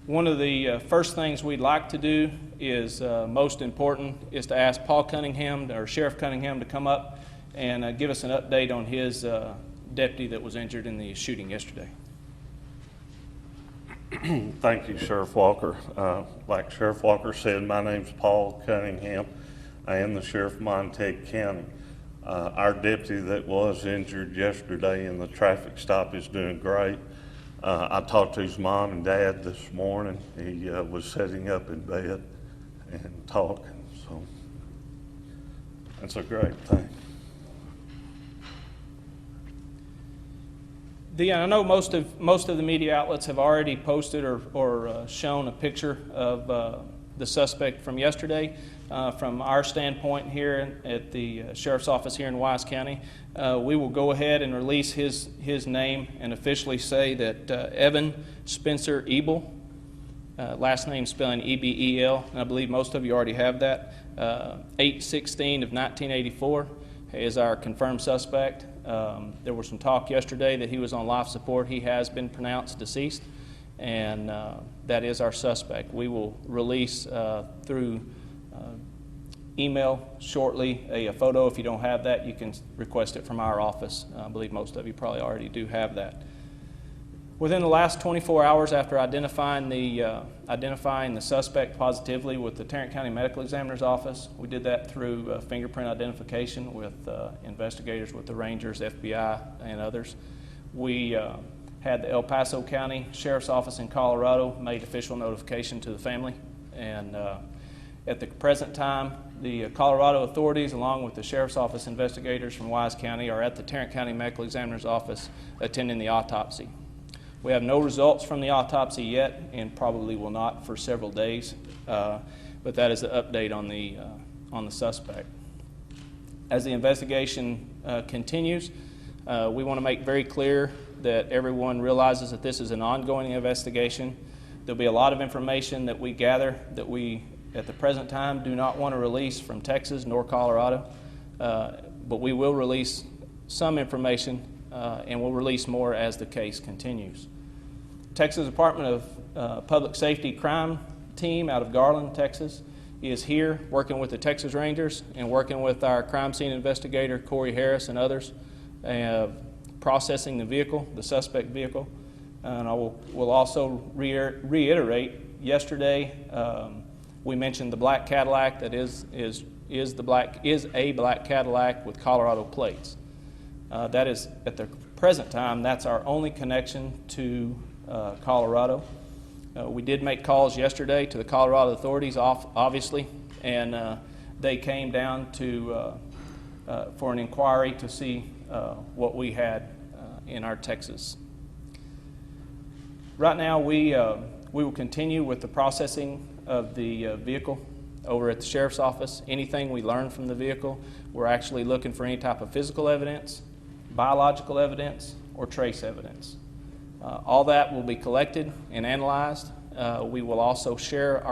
One of the first things we'd like to do is, most important, is to ask Paul Cunningham, or Sheriff Cunningham, to come up and give us an update on his deputy that was injured in the shooting yesterday. Thank you, Sheriff Walker. Like Sheriff Walker said, my name's Paul Cunningham. I am the Sheriff of Montague County. Our deputy that was injured yesterday in the traffic stop is doing great. I talked to his mom and dad this morning. He was sitting up in bed and talking, so that's a great thing. I know most of the media outlets have already posted or shown a picture of the suspect from yesterday. From our standpoint here at the Sheriff's Office here in Wise County, we will go ahead and release his name and officially say that Evan Spencer Ebel, last name spelling E-B-E-L, and I believe most of you already have that, 8/16 of 1984 is our confirmed suspect. There was some talk yesterday that he was on life support. He has been pronounced deceased, and that is our suspect. We will release through email shortly a photo. If you don't have that, you can request it from our office. I believe most of you probably already do have that. Within the last 24 hours after identifying the suspect positively with the Tarrant County Medical Examiner's Office, we did that through fingerprint identification with investigators with the Rangers, FBI, and others. We had the El Paso County Sheriff's Office in Colorado made official notification to the family, and at the present time, the Colorado authorities, along with the Sheriff's Office investigators from Wise County, are at the Tarrant County Medical Examiner's Office attending the autopsy. We have no results from the autopsy yet, and probably will not for several days, but that is the update on the suspect. As the investigation continues, we want to make very clear that everyone realizes that this is an ongoing investigation. There'll be a lot of information that we gather that we, at the present time, do not want to release from Texas nor Colorado, but we will release some information and we'll release more as the case continues. Texas Department of Public Safety crime team out of Garland, Texas, is here working with the Texas Rangers and working with our crime scene investigator, Corey Harris, and others, processing the vehicle, the suspect vehicle. And I will also reiterate, yesterday we mentioned the black Cadillac that is a black Cadillac with Colorado plates. That is, at the present time, that's our only connection to Colorado. We did make calls yesterday to the Colorado authorities, obviously, and they came down for an inquiry to see what we had in our Texas. Right now, we will continue with the processing of the vehicle over at the Sheriff's Office. Anything we learn from the vehicle, we're actually looking for any type of physical evidence, biological evidence, or trace evidence. All that will be collected and analyzed. We will also share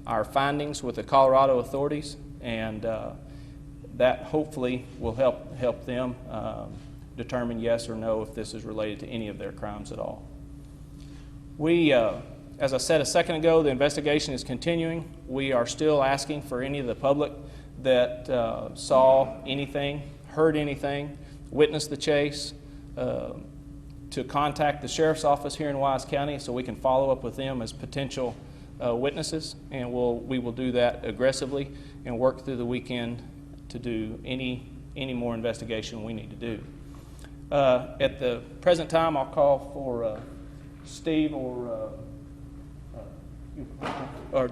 our findings with the Colorado authorities, and that hopefully will help them determine yes or no if this is related to any of their crimes at all. We, as I said a second ago, the investigation is continuing. We are still asking for any of the public that saw anything, heard anything, witnessed the chase, to contact the Sheriff's Office here in Wise County so we can follow up with them as potential witnesses, and we will do that aggressively and work through the weekend to do any more investigation we need to do. At the present time, I'll call for Steve or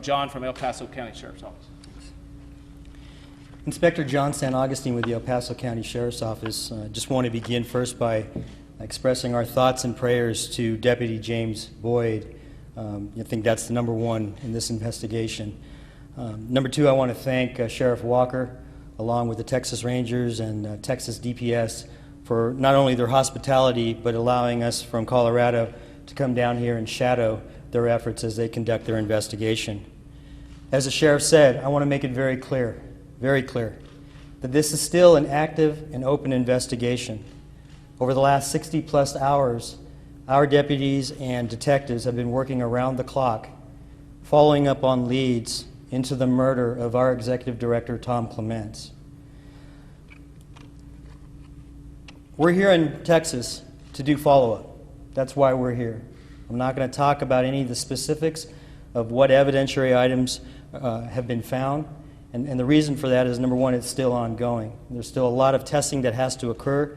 John from El Paso County Sheriff's Office. Inspector John San Augustine with the El Paso County Sheriff's Office. Just want to begin first by expressing our thoughts and prayers to Deputy James Boyd. I think that's the number one in this investigation. Number two, I want to thank Sheriff Walker, along with the Texas Rangers and Texas DPS, for not only their hospitality, but allowing us from Colorado to come down here and shadow their efforts as they conduct their investigation. As the sheriff said, I want to make it very clear, that this is still an active and open investigation. Over the last 60-plus hours, our deputies and detectives have been working around the clock, following up on leads into the murder of our executive director, Tom Clements. We're here in Texas to do follow-up. That's why we're here. I'm not going to talk about any of the specifics of what evidentiary items have been found. And the reason for that is, number one, it's still ongoing. There's still a lot of testing that has to occur.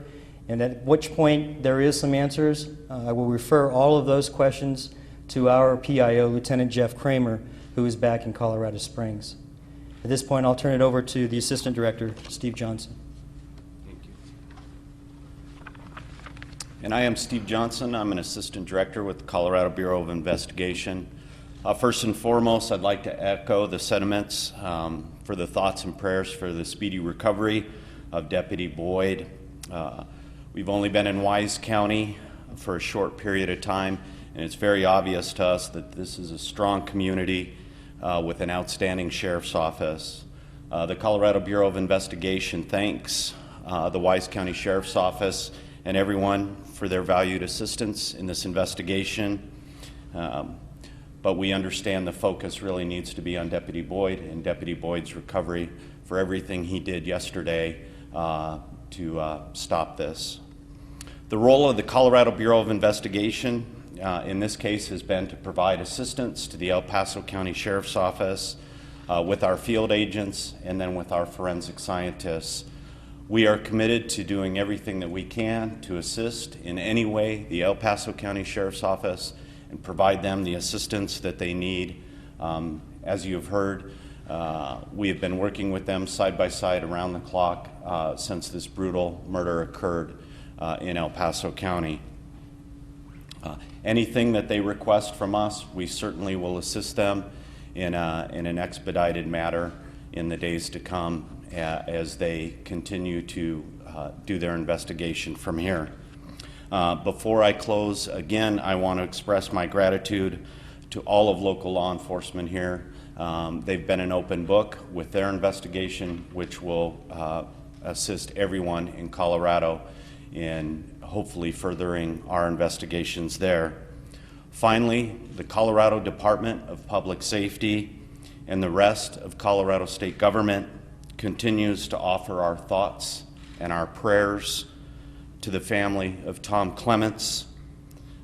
And at which point there is some answers, I will refer all of those questions to our PIO, Lieutenant Jeff Kramer, who is back in Colorado Springs. At this point, I'll turn it over to the Assistant Director, Steve Johnson. Thank you. And I am Steve Johnson. I'm an Assistant Director with the Colorado Bureau of Investigation. First and foremost, I'd like to echo the sentiments for the thoughts and prayers for the speedy recovery of Deputy Boyd. We've only been in Wise County for a short period of time, and it's very obvious to us that this is a strong community with an outstanding sheriff's office. The Colorado Bureau of Investigation thanks the Wise County Sheriff's Office and everyone for their valued assistance in this investigation. But we understand the focus really needs to be on Deputy Boyd and Deputy Boyd's recovery for everything he did yesterday to stop this. The role of the Colorado Bureau of Investigation in this case has been to provide assistance to the El Paso County Sheriff's Office with our field agents and then with our forensic scientists. We are committed to doing everything that we can to assist in any way the El Paso County Sheriff's Office and provide them the assistance that they need. As you have heard, we have been working with them side by side around the clock since this brutal murder occurred in El Paso County. Anything that they request from us, we certainly will assist them in an expedited manner in the days to come as they continue to do their investigation from here. Before I close, again, I want to express my gratitude to all of local law enforcement here. They've been an open book with their investigation, which will assist everyone in Colorado in hopefully furthering our investigations there. Finally, the Colorado Department of Public Safety and the rest of Colorado state government continues to offer our thoughts and our prayers to the family of Tom Clements.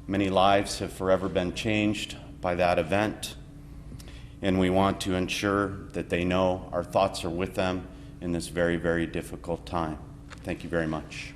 Many lives have forever been changed by that event, and we want to ensure that they know our thoughts are with them in this very, very difficult time. Thank you very much.